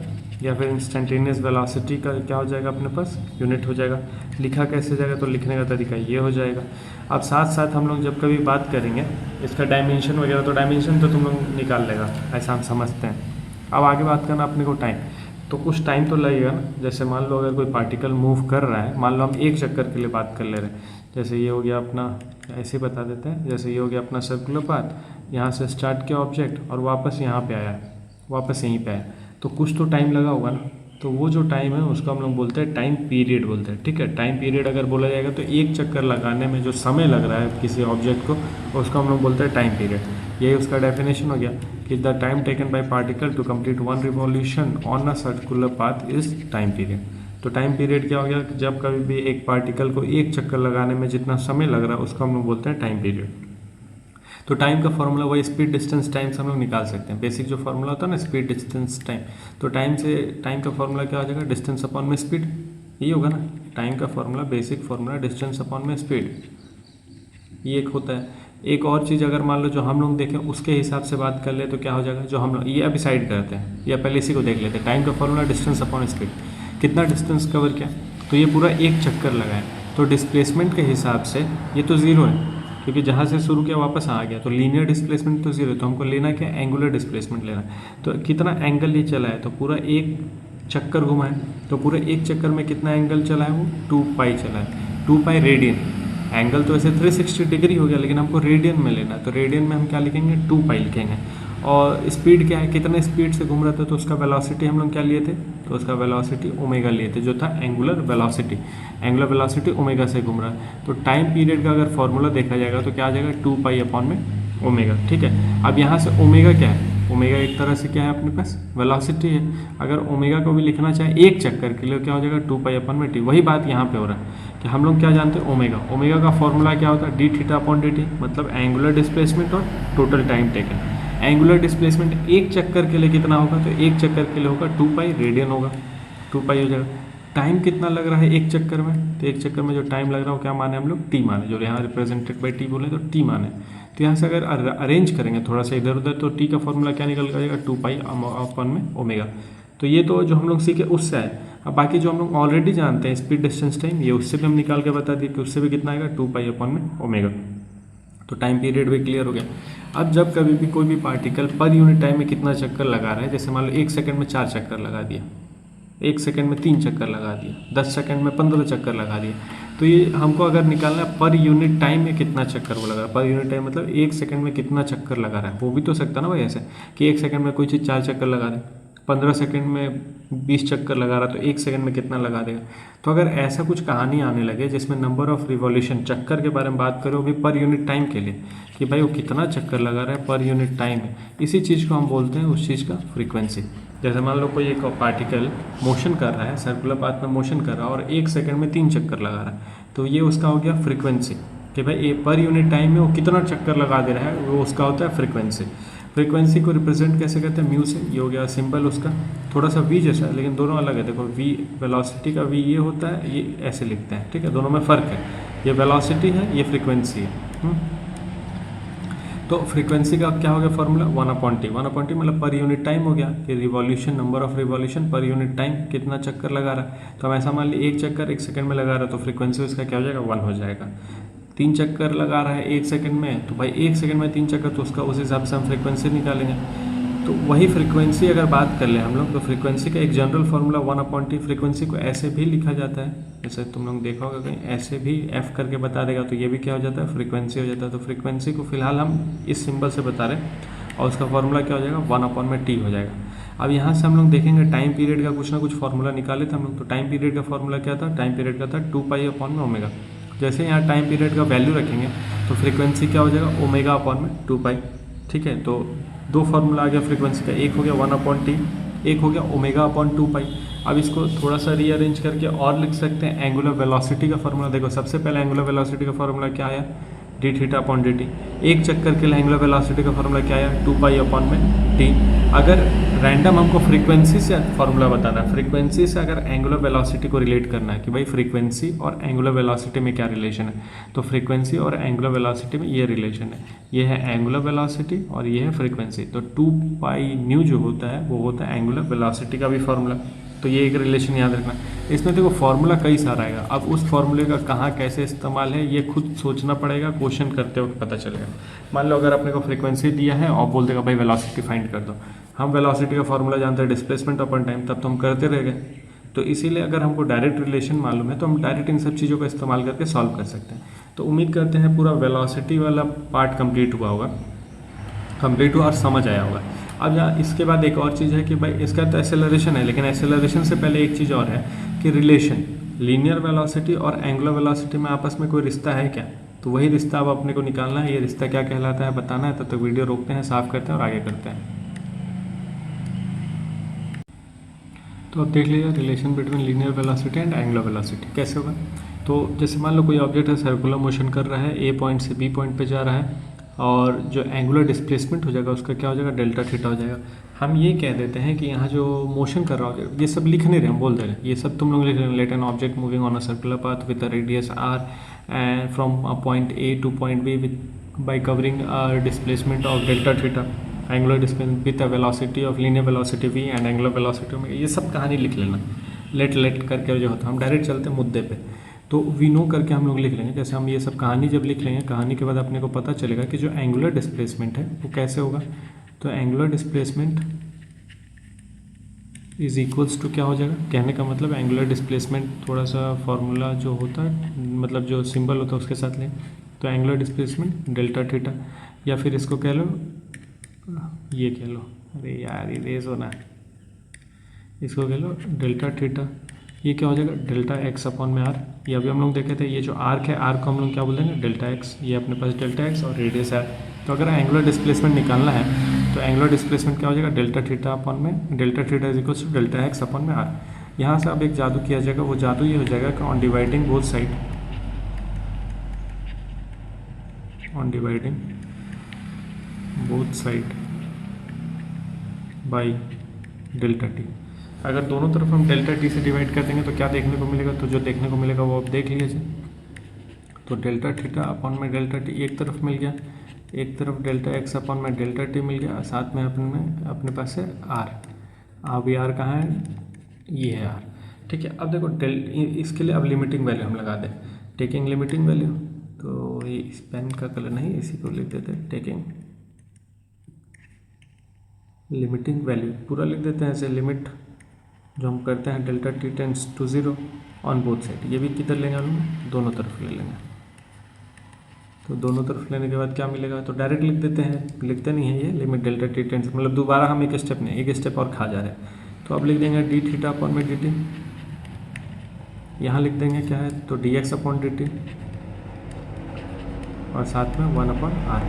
या फिर इंस्टेंटेनियस वेलोसिटी का क्या हो जाएगा अपने पास, यूनिट हो जाएगा। लिखा कैसे जाएगा, तो लिखने का तरीका ये हो जाएगा। अब साथ साथ हम लोग जब कभी बात करेंगे इसका डायमेंशन वगैरह, तो डायमेंशन तो तुम लोग निकाल लेगा, ऐसा हम समझते हैं। अब आगे बात करना अपने को टाइम, तो कुछ टाइम तो लगेगा ना। जैसे मान लो अगर कोई पार्टिकल मूव कर रहा है, मान लो हम एक चक्कर के लिए बात कर ले रहे हैं, जैसे ये हो गया अपना, ऐसे बता देते हैं, जैसे ये हो गया अपना सर्कुलर पाथ, यहाँ से स्टार्ट किया ऑब्जेक्ट और वापस यहाँ पे आया, वापस यहीं पे आया, तो कुछ तो टाइम लगा होगा ना। तो वो जो टाइम है उसको हम लोग बोलते हैं टाइम पीरियड बोलते हैं। ठीक है, टाइम पीरियड अगर बोला जाएगा तो एक चक्कर लगाने में जो समय लग रहा है किसी ऑब्जेक्ट को, उसको हम लोग बोलते हैं टाइम पीरियड। यही उसका डेफिनेशन हो गया कि the time taken by particle to complete one revolution on a circular path is time period. तो टाइम पीरियड क्या हो गया, जब कभी भी एक पार्टिकल को एक चक्कर लगाने में जितना समय लग रहा है उसको हम लोग बोलते हैं टाइम पीरियड। तो टाइम का फॉर्मूला वही स्पीड डिस्टेंस टाइम से हम लोग निकाल सकते हैं। बेसिक जो फॉर्मूला होता है ना, स्पीड डिस्टेंस टाइम, तो टाइम का फॉर्मूला क्या हो जाएगा, डिस्टेंस अपॉन में स्पीड, ये होगा ना। टाइम का formula, basic formula distance upon में स्पीड, ये एक होता है। एक और चीज़ अगर मान लो जो हम लोग देखें उसके हिसाब से बात कर ले तो क्या हो जाएगा, जो हम लोग ये अभी साइड करते हैं या पहले इसी को देख लेते हैं। टाइम का फॉर्मूला डिस्टेंस अपॉन स्पीड, कितना डिस्टेंस कवर किया, तो ये पूरा एक चक्कर लगाए, तो डिस्प्लेसमेंट के हिसाब से ये तो ज़ीरो है क्योंकि जहाँ से शुरू किया वापस आ गया, तो लीनियर डिस्प्लेसमेंट तो जीरो है। तो हमको लेना क्या, एंगुलर डिस्प्लेसमेंट लेना है। तो कितना एंगल ये चला है, तो पूरा एक चक्कर घुमा है, तो पूरे एक चक्कर में कितना एंगल चला है, वो 2 पाई चला है, 2 पाई रेडियन। एंगल तो ऐसे 360 डिग्री हो गया, लेकिन हमको रेडियन में लेना है, तो रेडियन में हम क्या लिखेंगे, 2 पाई लिखेंगे। और स्पीड क्या है, कितने स्पीड से घूम रहा था, तो उसका वेलोसिटी हम लोग क्या लिए थे, तो उसका वेलोसिटी ओमेगा लिए थे, जो था angular velocity. Angular velocity omega से घूम रहा है। तो टाइम पीरियड का अगर फॉर्मूला देखा जाएगा तो क्या आ जाएगा, 2 पाई अपॉन में ओमेगा। ठीक है, अब यहाँ से ओमेगा क्या है, ओमेगा एक तरह से क्या है अपने पास, वेलोसिटी है। अगर ओमेगा को भी लिखना चाहे एक चक्कर के लिए क्या हो जाएगा, 2 पाई अपॉन में टी। वही बात यहाँ पे हो रहा है कि हम लोग क्या जानते हैं, ओमेगा। ओमेगा का फॉर्मूला क्या होता है, D theta upon D T, मतलब एंगुलर डिस्प्लेसमेंट और total time taken. Angular displacement एक चक्कर के लिए कितना होगा, तो एक चक्कर के लिए होगा 2 पाई रेडियन होगा, 2 पाई हो जाएगा। टाइम कितना लग रहा है एक चक्कर में, तो एक चक्कर में जो टाइम लग रहा है वो क्या माने हम लोग, टी माने, जो यहाँ रिप्रेजेंटेड बाई टी बोले तो टी माने। तो यहाँ से अगर अरेंज करेंगे थोड़ा सा इधर उधर, तो टी का फॉर्मूला क्या निकल जाएगा, 2 पाई अपॉन में ओमेगा। तो ये तो जो हम लोग सीखे उससे आए। अब बाकी जो हम लोग ऑलरेडी जानते हैं स्पीड डिस्टेंस टाइम, ये उससे भी हम निकाल के बता दिए कि उससे भी कितना आएगा, 2 पाई अपॉन में ओमेगा। तो टाइम पीरियड भी क्लियर हो गया। अब जब कभी भी कोई भी पार्टिकल पर यूनिट टाइम में कितना चक्कर लगा रहा है, जैसे मान लो 1 सेकंड में 4 चक्कर लगा दिया, 1 सेकंड में 3 चक्कर लगा दिया, 10 सेकंड में 15 चक्कर लगा दिया, तो ये हमको अगर निकालना है पर यूनिट टाइम में कितना चक्कर वो लगा रहा है। पर यूनिट टाइम मतलब 1 सेकंड में कितना चक्कर लगा रहा है। वो भी तो सकता ना भाई ऐसे कि 1 सेकंड में कोई चीज़ 4 चक्कर लगा दे, 15 सेकंड में 20 चक्कर लगा रहा है तो 1 सेकंड में कितना लगा देगा। तो अगर ऐसा कुछ कहानी आने लगे जिसमें नंबर ऑफ रिवॉल्यूशन चक्कर के बारे में बात करो भी पर यूनिट टाइम के लिए कि भाई वो कितना चक्कर लगा रहा है पर यूनिट टाइम है, इसी चीज़ को हम बोलते हैं उस चीज़ का फ्रीक्वेंसी। जैसे मान लो कोई एक पार्टिकल मोशन कर रहा है, सर्कुलर पाथ में मोशन कर रहा है और 1 सेकंड में 3 चक्कर लगा रहा है, तो ये उसका हो गया फ्रीक्वेंसी कि भाई पर यूनिट टाइम में वो कितना चक्कर लगा दे रहा है, वो उसका होता है फ्रीक्वेंसी। फ्रीक्वेंसी को रिप्रेजेंट कैसे करते हैं, म्यू से। ये हो गया सिंबल उसका, थोड़ा सा वी जैसा है लेकिन दोनों अलग है। देखो वी वेलोसिटी का वी ये होता है, ये ऐसे लिखते हैं, ठीक है, दोनों में फ़र्क है। ये वेलोसिटी है, ये फ्रीक्वेंसी है। तो फ्रीक्वेंसी का क्या हो गया फॉर्मूला 1/t। 1/t मतलब पर यूनिट टाइम हो गया कि revolution, number of revolution per unit time, कितना चक्कर लगा रहा है। तो हम ऐसा मान ली 1 चक्कर 1 सेकंड में लगा रहा है तो फ्रीक्वेंसी उसका क्या हो जाएगा 1 हो जाएगा। 3 चक्कर लगा रहा है 1 सेकंड में, तो भाई 1 सेकंड में 3 चक्कर, तो उसका उस हिसाब से हम फ्रीक्वेंसी निकालेंगे। तो वही फ्रीक्वेंसी अगर बात कर लें हम लोग, तो फ्रीक्वेंसी का एक जनरल फार्मूला 1/t। फ्रीक्वेंसी को ऐसे भी लिखा जाता है, जैसे तुम लोग देखा होगा कहीं ऐसे भी f करके बता देगा, तो ये भी क्या हो जाता है फ्रीक्वेंसी हो जाता है। तो फ्रीक्वेंसी को फिलहाल हम इस सिंबल से बता रहे हैं और उसका फार्मूला क्या हो जाएगा 1/t हो जाएगा। अब यहाँ से हम लोग देखेंगे टाइम पीरियड का कुछ ना कुछ फार्मूला निकाले थे हम लोग। तो टाइम पीरियड का फार्मूला क्या था, टाइम पीरियड का था 2π/ω। जैसे यहाँ टाइम पीरियड का वैल्यू रखेंगे तो फ्रीक्वेंसी क्या हो जाएगा ω/2π। ठीक है, तो 2 फार्मूला आ गया फ्रीक्वेंसी का, एक हो गया 1/t, एक हो गया ω/2π। अब इसको थोड़ा सा रीअरेंज करके और लिख सकते हैं एंगुलर वेलोसिटी का फार्मूला। देखो सबसे पहले एंगुलर वेलोसिटी का फार्मूला क्या आया, dθ/dt। एक चक्कर के लिए एंगुलर वेलोसिटी का फार्मूला क्या आया 2π/t। अगर रैंडम हमको फ्रीक्वेंसी से फार्मूला बताना है, फ्रीक्वेंसी से अगर एंगुलर वेलोसिटी को रिलेट करना है कि भाई फ्रीक्वेंसी और एंगुलर वेलोसिटी में क्या रिलेशन है, तो फ्रीक्वेंसी और एंगुलर वेलोसिटी में ये रिलेशन है, ये है एंगुलर वेलोसिटी और ये है फ्रीक्वेंसी। तो 2πν जो होता है वो होता है एंगुलर वेलोसिटी का भी फार्मूला। तो ये एक रिलेशन याद रखना। इसमें देखो फार्मूला कई सारा आएगा, अब उस फार्मूले का कहाँ कैसे इस्तेमाल है ये खुद सोचना पड़ेगा, क्वेश्चन करते वक्त पता चलेगा। मान लो अगर अपने को फ्रीक्वेंसी दिया है और बोल देगा भाई वेलोसिटी फाइंड कर दो, हम वेलोसिटी का फार्मूला जानते हैं डिस्प्लेसमेंट अपन टाइम, तब तो हम करते रह गए। तो इसीलिए अगर हमको डायरेक्ट रिलेशन मालूम है तो हम डायरेक्ट इन सब चीज़ों का इस्तेमाल करके सॉल्व कर सकते हैं। तो उम्मीद करते हैं पूरा वेलोसिटी वाला पार्ट कंप्लीट हुआ होगा, कंप्लीट हुआ और समझ आया होगा। अब यहाँ इसके बाद एक और चीज़ है कि भाई इसका तो एक्सेलरेशन है, लेकिन एक्सेलरेशन से पहले एक चीज़ और है कि रिलेशन लीनियर वेलोसिटी और एंगुलर वेलोसिटी में आपस में कोई रिश्ता है क्या, तो वही रिश्ता अब अपने को निकालना है। ये रिश्ता क्या कहलाता है बताना है, तब तक वीडियो रोकते हैं, साफ करते हैं और आगे करते हैं। तो अब देख लीजिए relation between linear velocity and angular velocity कैसे होगा। तो जैसे मान लो कोई ऑब्जेक्ट है, सर्कुलर मोशन कर रहा है, ए पॉइंट से बी पॉइंट पे जा रहा है, और जो एंगुलर डिस्प्लेसमेंट हो जाएगा उसका क्या हो जाएगा डेल्टा थीटा हो जाएगा। हम ये कह देते हैं कि यहाँ जो मोशन कर रहा हो, ये सब लिख नहीं रहे, हम बोल दे रहे हैं ये सब तुम लोग लिख रहे हैं। Let an object moving on a circular path with a radius r and from point A to point B by covering displacement of delta theta, angular displacement with a velocity of linear velocity v and angular velocity में, ये सब कहानी लिख लेना। Late करके जो होता है, हम डायरेक्ट चलते हैं मुद्दे पे, तो वी नो करके हम लोग लिख लेंगे। जैसे हम ये सब कहानी जब लिख लेंगे, कहानी के बाद अपने को पता चलेगा कि जो एंगुलर डिस्प्लेसमेंट है वो कैसे होगा। तो angular displacement is equals to क्या हो जाएगा, कहने का मतलब एंगुलर डिस्प्लेसमेंट थोड़ा सा फार्मूला जो होता है, मतलब जो सिंबल होता है उसके साथ लें। तो एंगुलर डिस्प्लेसमेंट डेल्टा थीटा, या फिर इसको कह लो, ये कह लो, अरे यार ये रेज होना है, इसको कह लो डेल्टा थीटा। ये क्या हो जाएगा डेल्टा एक्स अपॉन में आर। ये अभी हम लोग देखे थे, ये जो आर्क है, आर्क को हम लोग क्या बोल देंगे डेल्टा एक्स। ये अपने पास डेल्टा एक्स और रेडियस है। तो अगर एंगुलर डिस्प्लेसमेंट निकालना है तो एंगुलर डिस्प्लेसमेंट क्या हो जाएगा डेल्टा थीटा अपॉन में, delta theta is equals to delta X upon में आर। यहाँ से अब एक जादू किया जाएगा, वो जादू ये हो जाएगा कि on dividing both side, on dividing both side by delta T. अगर दोनों तरफ हम डेल्टा टी से डिवाइड कर देंगे तो क्या देखने को मिलेगा, तो जो देखने को मिलेगा वो आप देख लीजिए। तो डेल्टा थीटा अपॉन में डेल्टा टी एक तरफ मिल गया, एक तरफ डेल्टा एक्स अपॉन में डेल्टा टी मिल गया, साथ में अपने पास है आर। अब ये आर कहाँ है, ये है आर। ठीक है, अब देखो इसके लिए अब लिमिटिंग वैल्यू हम लगा दें, टेकिंग लिमिटिंग वैल्यू। तो ये इस पेन का कलर नहीं, इसी को लिख देते हैं टेकिंग लिमिटिंग वैल्यू, पूरा लिख देते हैं ऐसे। लिमिट जो हम करते हैं delta T tends to 0 on both side, ये भी किधर लेंगे हम दोनों तरफ ले लेंगे। तो दोनों तरफ लेने के बाद क्या मिलेगा, तो डायरेक्ट लिख देते हैं, लिखते नहीं है ये लिमिट डेल्टा टी टेंड्स, मतलब दोबारा हम एक स्टेप नहीं, एक स्टेप और खा जा रहे हैं। तो अब लिख देंगे डी थीटा अपॉन में डी टी, यहाँ लिख देंगे क्या है, तो D x upon D T और साथ में 1 अपॉन आर।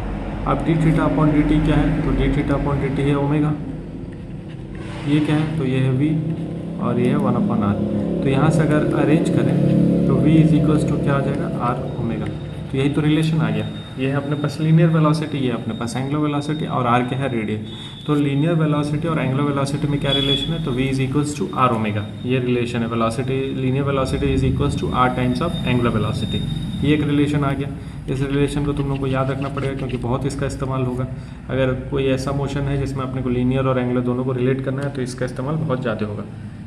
अब D theta upon D T क्या है, तो D theta upon D T है ओमेगा, ये क्या है, तो ये है वी और ये है 1 अपॉन आर। तो यहाँ से अगर अरेंज करें तो v इज इक्वल्स टू क्या आ जाएगा, आर ओमेगा। तो यही तो रिलेशन आ गया, ये है अपने पास लीनियर वेलोसिटी, ये अपने पास एंगुलर वेलोसिटी और r क्या है, रेडियस। तो लीनियर वेलोसिटी और एंगुलर वेलोसिटी में क्या रिलेशन है, तो v is equals to R omega, ये रिलेशन है। Velocity linear velocity is equals to r times of angular velocity, ये एक रिलेशन आ गया। इस रिलेशन को तुम लोग को याद रखना पड़ेगा क्योंकि बहुत इसका इस्तेमाल होगा। अगर कोई ऐसा मोशन है जिसमें अपने को लीनियर और एंगुलर दोनों को रिलेट करना है तो इसका इस्तेमाल बहुत ज़्यादा होगा।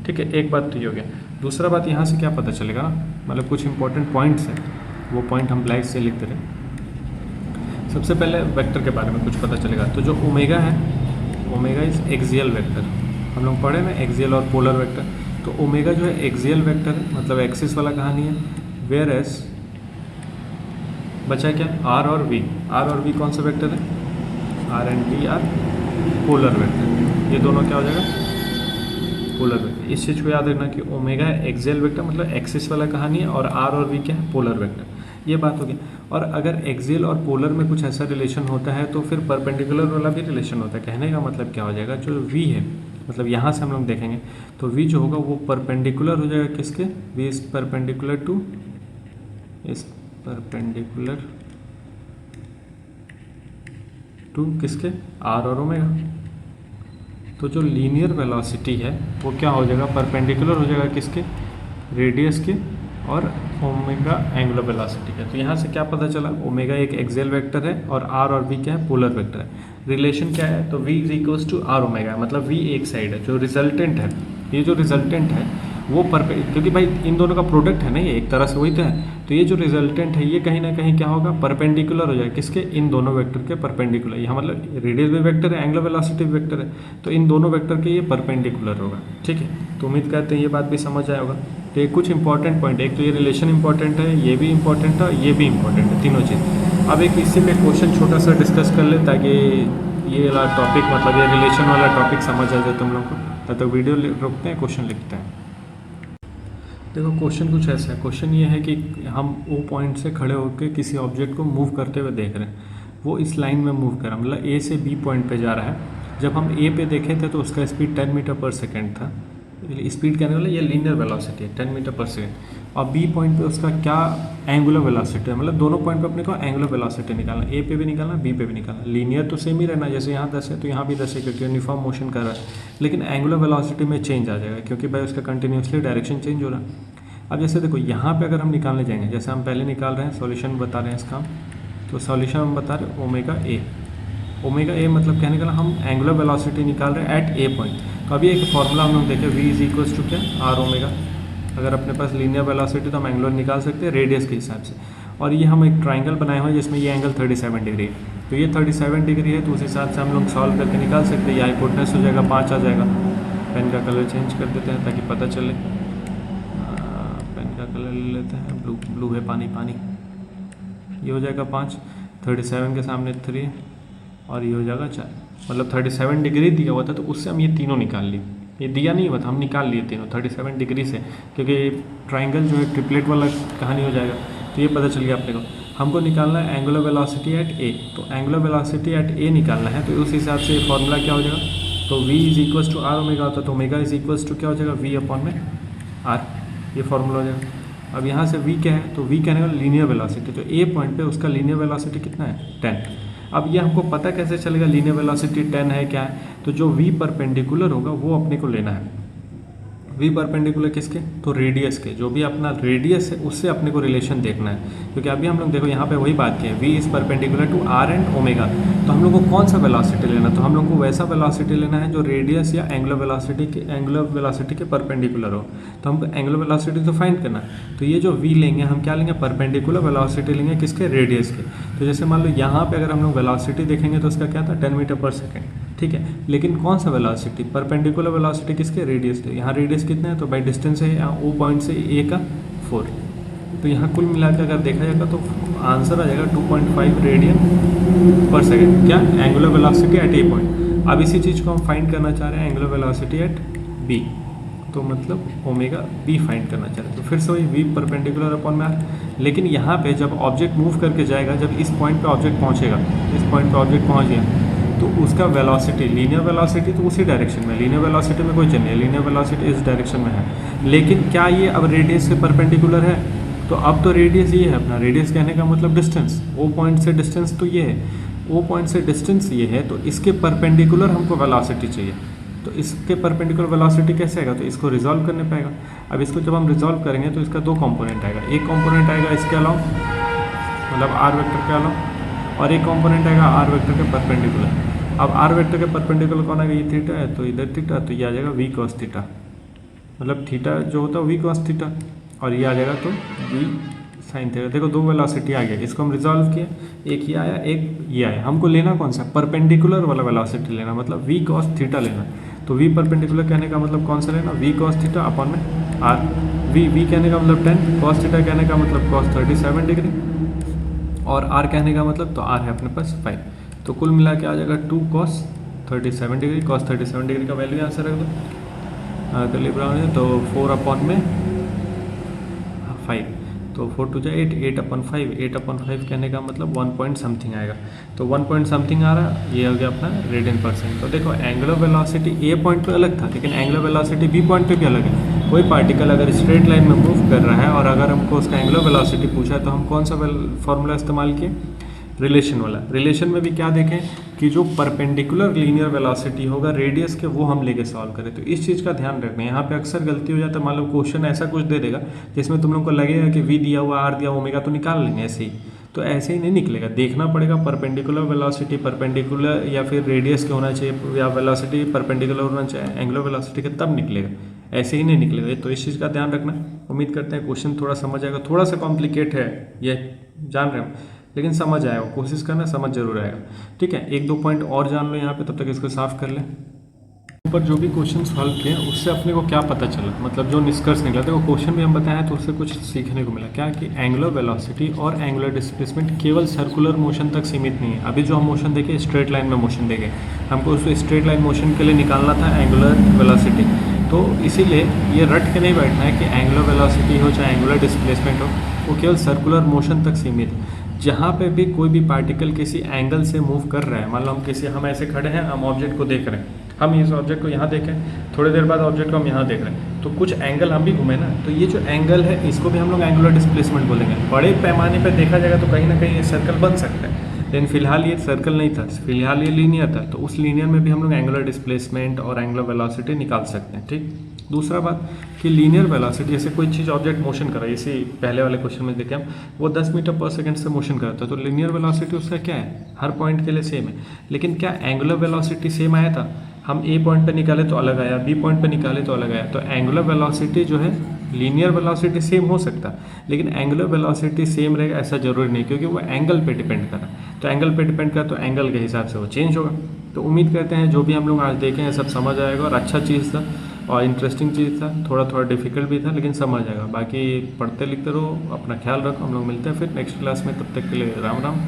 ठीक है, एक बात तो ये हो गया। दूसरा बात यहाँ से क्या पता चलेगा ना, मतलब कुछ इंपॉर्टेंट पॉइंट्स हैं, वो पॉइंट हम ब्लैक से लिखते रहे। सबसे पहले वेक्टर के बारे में कुछ पता चलेगा। तो जो ओमेगा है, ओमेगा इज एक्सियल वेक्टर, हम लोग पढ़े ना एक्सियल और पोलर वेक्टर। तो ओमेगा जो है एक्सियल वेक्टर है, मतलब एक्सिस वाला कहानी है। वेयर एज बचा क्या, आर और वी। आर और वी कौन सा वेक्टर है, R and V are polar vector, ये दोनों क्या हो जाएगा, पोलर वेक्टर। इस चीज़ को याद रखना कि ओमेगा एक्सियल वेक्टर मतलब एक्सिस वाला कहानी है, और आर और वी क्या है, पोलर वेक्टर। ये बात होगी। और अगर एक्सियल और पोलर में कुछ ऐसा रिलेशन होता है तो फिर परपेंडिकुलर वाला भी रिलेशन होता है। कहने का मतलब क्या हो जाएगा, जो वी है, मतलब यहाँ से हम लोग देखेंगे तो वी जो होगा वो परपेंडिकुलर हो जाएगा किसके, V is perpendicular to, is perpendicular to किसके, आर और ओमेगा। तो जो लीनियर वेलोसिटी है वो क्या हो जाएगा, परपेंडिकुलर हो जाएगा किसके, रेडियस के और ओमेगा एंगुलर वेलोसिटी का। तो यहाँ से क्या पता चला, ओमेगा एक एक्सियल वेक्टर है और आर और वी क्या है, पोलर वेक्टर है। रिलेशन क्या है, तो v is equals to R omega, मतलब v एक साइड है। जो रिजल्टेंट है, ये जो रिजल्टेंट है वो क्योंकि भाई इन दोनों का प्रोडक्ट है ना, ये एक तरह से वही तो है। तो ये जो रिजल्टेंट है ये कहीं ना कहीं क्या होगा, परपेंडिकुलर हो जाएगा किसके, इन दोनों वेक्टर के परपेंडिकुलर। यहाँ मतलब रेडियस भी वेक्टर है, एंगुलर वेलोसिटी भी वेक्टर है, तो इन दोनों वेक्टर के ये परपेंडिकुलर होगा। ठीक है, तो उम्मीद करते हैं ये बात भी समझ आया होगा। तो ये कुछ इंपॉर्टेंट पॉइंट है, एक तो ये रिलेशन इंपॉर्टेंट है, ये भी इंपॉर्टेंट है, ये भी इंपॉर्टेंट है, तीनों चीज़। अब एक इसी पे क्वेश्चन छोटा सा डिस्कस कर ले ताकि ये वाला टॉपिक, मतलब ये रिलेशन वाला टॉपिक समझ आ जाए तुम लोग को। तब तक वीडियो रोकते हैं, क्वेश्चन लिखते हैं। देखो क्वेश्चन कुछ ऐसा है, क्वेश्चन ये है कि हम वो पॉइंट से खड़े होकर किसी ऑब्जेक्ट को मूव करते हुए देख रहे हैं, वो इस लाइन में मूव कर रहा है, मतलब ए से बी पॉइंट पे जा रहा है। जब हम ए पे देखे थे तो उसका स्पीड 10 मीटर पर सेकेंड था। स्पीड कहने वाला ये लीनियर वेलोसिटी है, 10 मीटर पर सेकेंड। और बी पॉइंट पे उसका क्या एंगुलर वेलोसिटी है, मतलब दोनों पॉइंट पे अपने को एंगुलर वेलोसिटी निकालना, ए पे भी निकालना, बी पे भी निकालना। लीनियर तो सेम ही रहना, जैसे यहाँ 10 है तो यहाँ भी 10 है क्योंकि यूनिफॉर्म मोशन कर रहा है, लेकिन एंगुलर वेलोसिटी में चेंज आ जाएगा क्योंकि भाई उसका कंटिन्यूसली डायरेक्शन चेंज हो रहा है। अब जैसे देखो यहाँ पे अगर हम निकालने जाएंगे, जैसे हम पहले निकाल रहे हैं, सॉल्यूशन बता रहे हैं इसका, तो सॉल्यूशन हम बता रहे हैं ओमेगा ए। ओमेगा ए मतलब कहने का हम एंगुलर वेलोसिटी निकाल रहे हैं एट ए पॉइंट। तो अभी एक फॉर्मूला हम लोग देखें, वी इज इक्वल्स टू क्या, आर ओमेगा। अगर अपने पास लीनियर वेलोसिटी तो हम एंगुलर निकाल सकते हैं रेडियस के हिसाब से। और ये हम एक ट्राइंगल बनाए हुए हैं जिसमें ये एंगल 37 डिग्री है, तो ये 37 डिग्री है, तो उस हिसाब से हम लोग सॉल्व करके निकाल सकते हैं। या हाइपोटेनस हो जाएगा 5 आ जाएगा। पेन का कलर चेंज कर देते हैं ताकि पता चले। पेन का कलर ले लेते हैं, ब्लू, ब्लू है पानी पानी। ये हो जाएगा 5, 37 के सामने 3 और ये हो जाएगा 4, मतलब 37 डिग्री दिया हुआ था तो उससे हम ये तीनों निकाल लिए। ये दिया नहीं हुआ था, हम निकाल लिए तीनों 37 डिग्री से, क्योंकि ट्राइंगल जो है ट्रिपलेट वाला कहानी हो जाएगा। तो ये पता चल गया अपने को। हमको निकालना है एंगुलर वेलोसिटी एट ए, तो एंगुलर वेलोसिटी एट ए निकालना है, तो उस हिसाब से फॉर्मूला क्या हो जाएगा, तो v is equals to R omega होता है, तो ओमेगा इज इक्वल्स टू क्या हो जाएगा, v अपॉन में आर, ये फॉर्मूला हो जाएगा। अब यहाँ से v क्या है, तो v कहने का लीनियर वेलोसिटी, तो ए पॉइंट पे उसका लीनियर वेलोसिटी कितना है, 10। अब ये हमको पता कैसे चलेगा लीनियर वेलोसिटी 10 है क्या है, तो जो v परपेंडिकुलर होगा वो अपने को लेना है। v परपेंडिकुलर किसके, तो रेडियस के, जो भी अपना रेडियस है उससे अपने को रिलेशन देखना है। क्योंकि अभी हम लोग देखो यहाँ पे वही बात की है, v is perpendicular to r and omega. तो हम लोग को कौन सा वेलोसिटी लेना, तो हम लोग को वैसा वेलोसिटी लेना है जो रेडियस या एंगुलर वेलोसिटी के परपेंडिकुलर हो। तो हमको एंगुलर वेलोसिटी तो फाइंड करना है, तो ये जो v लेंगे हम क्या लेंगे, परपेंडिकुलर वेलोसिटी लेंगे किसके, रेडियस के। तो जैसे मान लो यहाँ पे अगर हम लोग वेलोसिटी देखेंगे तो उसका क्या था, 10 मीटर पर सेकेंड, ठीक है। लेकिन कौन सा वेलोसिटी, परपेंडिकुलर वेलोसिटी किसके, रेडियस के। यहाँ रेडियस कितना है, तो बाई डिस्टेंस है यहाँ ओ पॉइंट से ए का 4, तो यहाँ कुल मिला के अगर देखा जाएगा तो आंसर आ जाएगा 2.5 रेडियन पर सेकेंड। क्या? Angular velocity at A point. अब इसी चीज़ को हम फाइंड करना चाह रहे हैं एंगुलर वेलोसिटी एट बी, तो मतलब ओमेगा बी फाइंड करना चाह रहे हैं। तो फिर से वही वी परपेंडिकुलर अपॉन में आर, लेकिन यहाँ पे जब ऑब्जेक्ट मूव करके जाएगा, जब इस पॉइंट पे ऑब्जेक्ट पहुँचेगा, इस पॉइंट पे ऑब्जेक्ट पहुँच गया तो उसका वेलोसिटी, लीनियर वेलोसिटी तो उसी डायरेक्शन में, लीनियर वेलोसिटी में कोई चेंज नहीं है, लीनियर वेलोसिटी इस डायरेक्शन में है। लेकिन क्या ये अब रेडियस से परपेंडिकुलर है? तो अब तो रेडियस ये है अपना, रेडियस कहने का मतलब डिस्टेंस, ओ पॉइंट से डिस्टेंस तो ये है, ओ पॉइंट से डिस्टेंस ये है, तो इसके परपेंडिकुलर हमको वेलोसिटी चाहिए। तो इसके परपेंडिकुलर वेलोसिटी कैसे आएगा? तो इसको रिजॉल्व करने पाएगा। अब इसको जब हम रिजॉल्व करेंगे तो इसका दो कंपोनेंट आएगा, एक कंपोनेंट आएगा इसके अलावा, मतलब आर वेक्टर के अलावा, और एक कंपोनेंट आएगा आर वेक्टर के परपेंडिकुलर। अब आर वेक्टर के परपेंडिकुलर कौन आएगा? ये थीटा है, तो इधर थीटा, तो ये आ जाएगा वी कॉस थीटा, मतलब थीटा जो होता है वी कॉस थीटा, और ये आ जाएगा तो वी साइन थीटा। देखो दो वेलोसिटी आ गया, इसको हम रिजॉल्व किए, एक ये आया एक ये आया। हमको लेना कौन सा? परपेंडिकुलर वाला वेलोसिटी लेना, मतलब वी कॉस थीटा लेना। तो वी परपेंडिकुलर कहने का मतलब कौन सा लेना? वी कॉस थीटा अपॉन में आर। वी कहने का मतलब 10, कॉस थीटा कहने का मतलब कॉस 37 डिग्री, और आर कहने का मतलब तो आर है अपने पास 5। तो कुल मिला के आ जाएगा 2 cos 37 डिग्री, cos 37 डिग्री का वैल्यू आंसर रख दो, करली ब्राउन है तो 4 अपॉन में 5, तो 4 टू जा 8, 8 अपॉन 5, 8 अपॉन 5 कहने का मतलब 1 पॉइंट समथिंग आएगा। तो 1 पॉइंट समथिंग आ रहा, ये हो गया अपना रेडियन पर सेकेंड। तो देखो एंगुलर वेलोसिटी ए पॉइंट पे अलग था, लेकिन एंगुलर वेलोसिटी बी पॉइंट पे भी अलग है। कोई पार्टिकल अगर स्ट्रेट लाइन में मूव कर रहा है और अगर हमको उसका एंगुलर वेलोसिटी पूछा है तो हम कौन सा फॉर्मूला इस्तेमाल किए? रिलेशन वाला। रिलेशन में भी क्या देखें कि जो परपेंडिकुलर लीनियर वेलोसिटी होगा रेडियस के, वो हम लेके सॉल्व करें। तो इस चीज़ का ध्यान रखना है। यहाँ पे अक्सर गलती हो जाता है, मान लो क्वेश्चन ऐसा कुछ दे देगा जिसमें तुम लोग को लगेगा कि वी दिया हुआ आर दिया ओमेगा, तो निकाल लेंगे ऐसे ही, तो ऐसे ही नहीं निकलेगा। देखना पड़ेगा परपेंडिकुलर वेलोसिटी परपेंडिकुलर या फिर रेडियस के होना चाहिए, या वेलोसिटी परपेंडिकुलर होना चाहिए एंगुलर वेलोसिटी के, तब निकलेगा, ऐसे ही नहीं निकलेगा। तो इस चीज़ का ध्यान रखना। उम्मीद करते हैं क्वेश्चन थोड़ा समझ आएगा, थोड़ा सा कॉम्प्लिकेट है ये जान रहे हो, लेकिन समझ आएगा, कोशिश करना समझ जरूर आएगा। ठीक है, एक दो पॉइंट और जान लो यहाँ पे, तब तक इसको साफ कर लें। ऊपर जो भी क्वेश्चन सॉल्व किए उससे अपने को क्या पता चला, मतलब जो निष्कर्ष निकला, देखो क्वेश्चन भी हम बताए तो उससे कुछ सीखने को मिला। क्या कि एंगुलर वेलोसिटी और एंगुलर डिस्प्लेसमेंट केवल सर्कुलर मोशन तक सीमित नहीं है। अभी जो हम मोशन देखे स्ट्रेट लाइन में मोशन देखे, हमको उस स्ट्रेट लाइन मोशन के लिए निकालना था एंगुलर वेलोसिटी, तो इसीलिए ये रट के नहीं बैठना है कि एंगुलर वेलोसिटी हो चाहे एंगुलर डिस्प्लेसमेंट हो, वो केवल सर्कुलर मोशन तक सीमित है। जहाँ पे भी कोई भी पार्टिकल किसी एंगल से मूव कर रहा है, मान लो हम ऐसे खड़े हैं, हम ऑब्जेक्ट को देख रहे हैं, हम इस ऑब्जेक्ट को यहाँ देखें, थोड़ी देर बाद ऑब्जेक्ट को हम यहाँ देख रहे हैं, तो कुछ एंगल हम भी घूमे ना, तो ये जो एंगल है इसको भी हम लोग एंगुलर डिस्प्लेसमेंट बोलेंगे। बड़े पैमाने पर देखा जाएगा तो कहीं ना कहीं ये सर्कल बन सकता है, लेकिन फिलहाल ये सर्कल नहीं था, फिलहाल ये लीनियर था, तो उस लीनियर में भी हम लोग एंगुलर डिस्प्लेसमेंट और एंगुलर वेलोसिटी निकाल सकते हैं। ठीक, दूसरा बात कि लीनियर वेलोसिटी, जैसे कोई चीज़ ऑब्जेक्ट मोशन कर रहा है, इसी पहले वाले क्वेश्चन में देखें हम, वो 10 मीटर पर सेकंड से मोशन करता है, तो लीनियर वेलोसिटी उसका क्या है? हर पॉइंट के लिए सेम है। लेकिन क्या एंगुलर वेलोसिटी सेम आया था? हम ए पॉइंट पे निकाले तो अलग आया, बी पॉइंट पे निकाले तो अलग आया। तो एंगुलर वेलोसिटी जो है, लीनियर वेलोसिटी सेम हो सकता है, लेकिन एंगुलर वेलोसिटी सेम रहेगा ऐसा जरूरी नहीं, क्योंकि वो एंगल पे डिपेंड कर रहा है। तो एंगल पे डिपेंड कर, तो एंगल के हिसाब से वो चेंज होगा। तो उम्मीद करते हैं जो भी हम लोग आज देखें हैं सब समझ आएगा, और अच्छा चीज़ था और इंटरेस्टिंग चीज़ था, थोड़ा थोड़ा डिफिकल्ट भी था, लेकिन समझ आएगा। बाकी पढ़ते लिखते रहो, अपना ख्याल रखो, हम लोग मिलते हैं फिर नेक्स्ट क्लास में, तब तक के लिए राम राम।